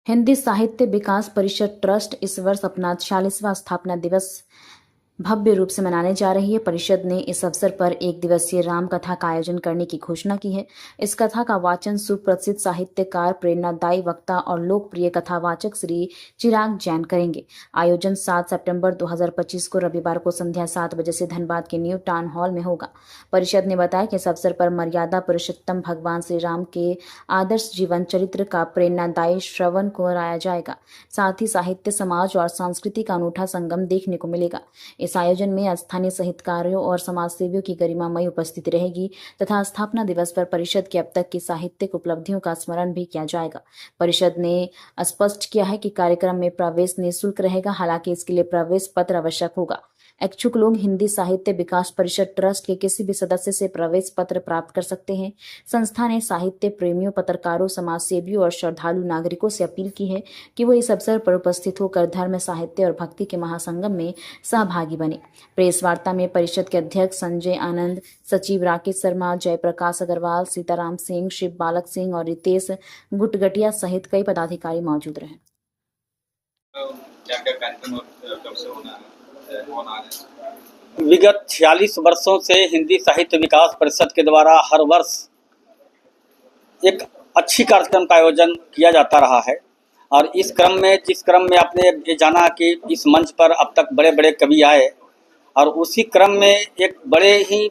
हिंदी साहित्य विकास परिषद ट्रस्ट इस वर्ष अपना 46वां स्थापना दिवस भव्य रूप से मनाने जा रही है। परिषद ने इस अवसर पर एक दिवसीय राम कथा का आयोजन करने की घोषणा की है। इस कथा का वाचन सुप्रसिद्ध साहित्यकार, प्रेरणादायी वक्ता और लोकप्रिय कथावाचक श्री चिराग जैन करेंगे। आयोजन 7 सितंबर 2025 को रविवार को संध्या 7 बजे से धनबाद के न्यू टाउन हॉल में होगा। परिषद ने बताया कि इस अवसर पर मर्यादा पुरुषोत्तम भगवान श्री राम के आदर्श जीवन चरित्र का प्रेरणादायी श्रवण कराया जाएगा। साथ ही साहित्य, समाज और संस्कृति का अनूठा संगम देखने को मिलेगा। इस आयोजन में स्थानीय साहित्यकारों और समाजसेवियों की गरिमामयी उपस्थिति रहेगी तथा स्थापना दिवस पर परिषद की अब तक की साहित्यिक उपलब्धियों का स्मरण भी किया जाएगा। परिषद ने स्पष्ट किया है कि कार्यक्रम में प्रवेश निःशुल्क रहेगा। हालांकि इसके लिए प्रवेश पत्र आवश्यक होगा। इच्छुक लोग हिंदी साहित्य विकास परिषद ट्रस्ट के किसी भी सदस्य से प्रवेश पत्र प्राप्त कर सकते हैं। संस्था ने साहित्य प्रेमियों, पत्रकारों, समाजसेवियों और श्रद्धालु नागरिकों से अपील की है कि वो इस अवसर पर उपस्थित होकर धर्म, साहित्य और भक्ति के महासंगम में सहभागी बने। प्रेस वार्ता में परिषद के अध्यक्ष संजय आनंद, सचिव राकेश शर्मा, जयप्रकाश अग्रवाल, सीताराम सिंह, शिव बालक सिंह और रितेश गुटगटिया सहित कई पदाधिकारी मौजूद रहे। क्या-क्या कार्यक्रम कब से होना है? विगत 46 वर्षों से हिंदी साहित्य विकास परिषद के द्वारा हर वर्ष एक अच्छी कार्यक्रम का आयोजन किया जाता रहा है और जिस क्रम में आपने ये जाना कि इस मंच पर अब तक बड़े बड़े कवि आए और उसी क्रम में एक बड़े ही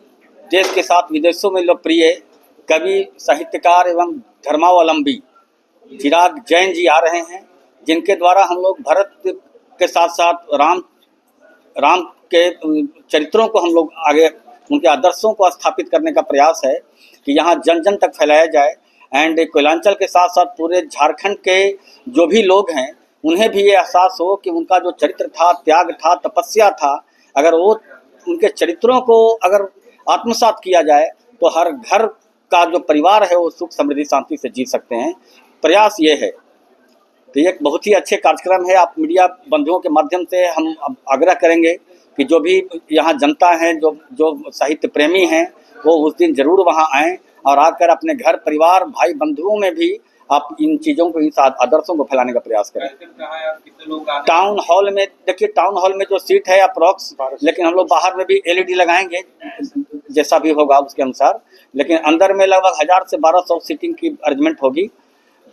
देश के साथ विदेशों में लोकप्रिय कवि, साहित्यकार एवं धर्मावलंबी चिराग जैन जी आ रहे हैं, जिनके द्वारा हम लोग भरत के साथ साथ राम के चरित्रों को हम लोग आगे उनके आदर्शों को स्थापित करने का प्रयास है कि यहाँ जन जन तक फैलाया जाए एंड कोयलांचल के साथ साथ पूरे झारखंड के जो भी लोग हैं उन्हें भी ये एहसास हो कि उनका जो चरित्र था, त्याग था, तपस्या था, अगर वो उनके चरित्रों को अगर आत्मसात किया जाए तो हर घर का जो परिवार है वो सुख, समृद्धि, शांति से जी सकते हैं। प्रयास ये है। तो ये एक बहुत ही अच्छे कार्यक्रम है। आप मीडिया बंधुओं के माध्यम से हम आग्रह करेंगे कि जो भी यहाँ जनता है, जो साहित्य प्रेमी हैं, वो उस दिन जरूर वहाँ आएँ और आकर अपने घर, परिवार, भाई बंधुओं में भी आप इन चीज़ों को, इन आदर्शों को फैलाने का प्रयास करें। टाउन हॉल में देखिए, टाउन हॉल में जो सीट है अप्रॉक्स, लेकिन हम लोग बाहर में भी LED लगाएंगे जैसा भी होगा उसके अनुसार, लेकिन अंदर में लगभग 1000 से 1200 सीटिंग की अरेंजमेंट होगी।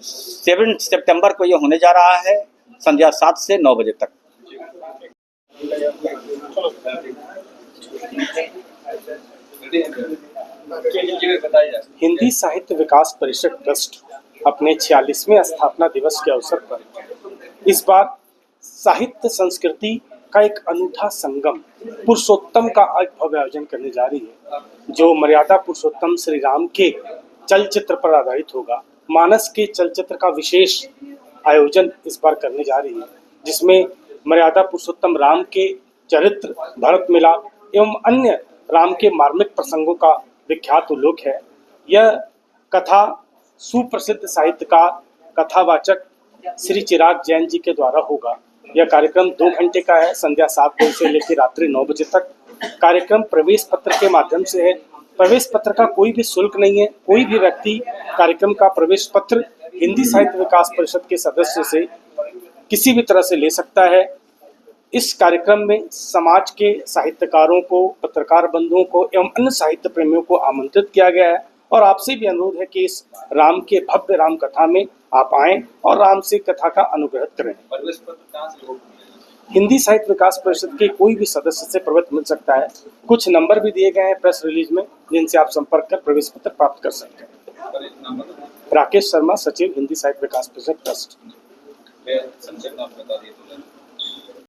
7 सितंबर को ये होने जा रहा है, संध्या 7 से 9 बजे तक। हिंदी साहित्य विकास परिषद ट्रस्ट अपने 46वें स्थापना दिवस के अवसर पर इस बार साहित्य संस्कृति का एक अनूठा संगम पुरुषोत्तम का भव्य आयोजन करने जा रही है, जो मर्यादा पुरुषोत्तम श्री राम के चलचित्र पर आधारित होगा। मानस के चलचित्र का विशेष आयोजन इस बार करने जा रही है, जिसमें मर्यादा पुरुषोत्तम राम के चरित्र, भरत मिलाप एवं अन्य राम के मार्मिक प्रसंगों का विख्यात उल्लेख है। यह कथा सुप्रसिद्ध साहित्यकार, कथावाचक श्री चिराग जैन जी के द्वारा होगा। यह कार्यक्रम 2 घंटे का है, संध्या 7 बजे से लेकर रात्रि 9 बजे तक। कार्यक्रम प्रवेश पत्र के माध्यम से है। प्रवेश पत्र का कोई भी शुल्क नहीं है। कोई भी व्यक्ति कार्यक्रम का प्रवेश पत्र हिंदी साहित्य विकास परिषद के सदस्य से किसी भी तरह से ले सकता है। इस कार्यक्रम में समाज के साहित्यकारों को, पत्रकार बंधुओं को एवं अन्य साहित्य प्रेमियों को आमंत्रित किया गया है और आपसे भी अनुरोध है कि इस राम के भव्य राम कथा में आप आएं और राम से कथा का अनुग्रह करें। प्रवेश पत्र कहाँ से होगा? हिंदी साहित्य विकास परिषद के कोई भी सदस्य से प्रवेश मिल सकता है। कुछ नंबर भी दिए गए हैं प्रेस रिलीज में, जिनसे आप संपर्क कर प्रवेश पत्र प्राप्त कर सकते हैं। राकेश शर्मा, सचिव, हिंदी साहित्य विकास परिषद ट्रस्ट। संक्षेप में आप बता दिए तो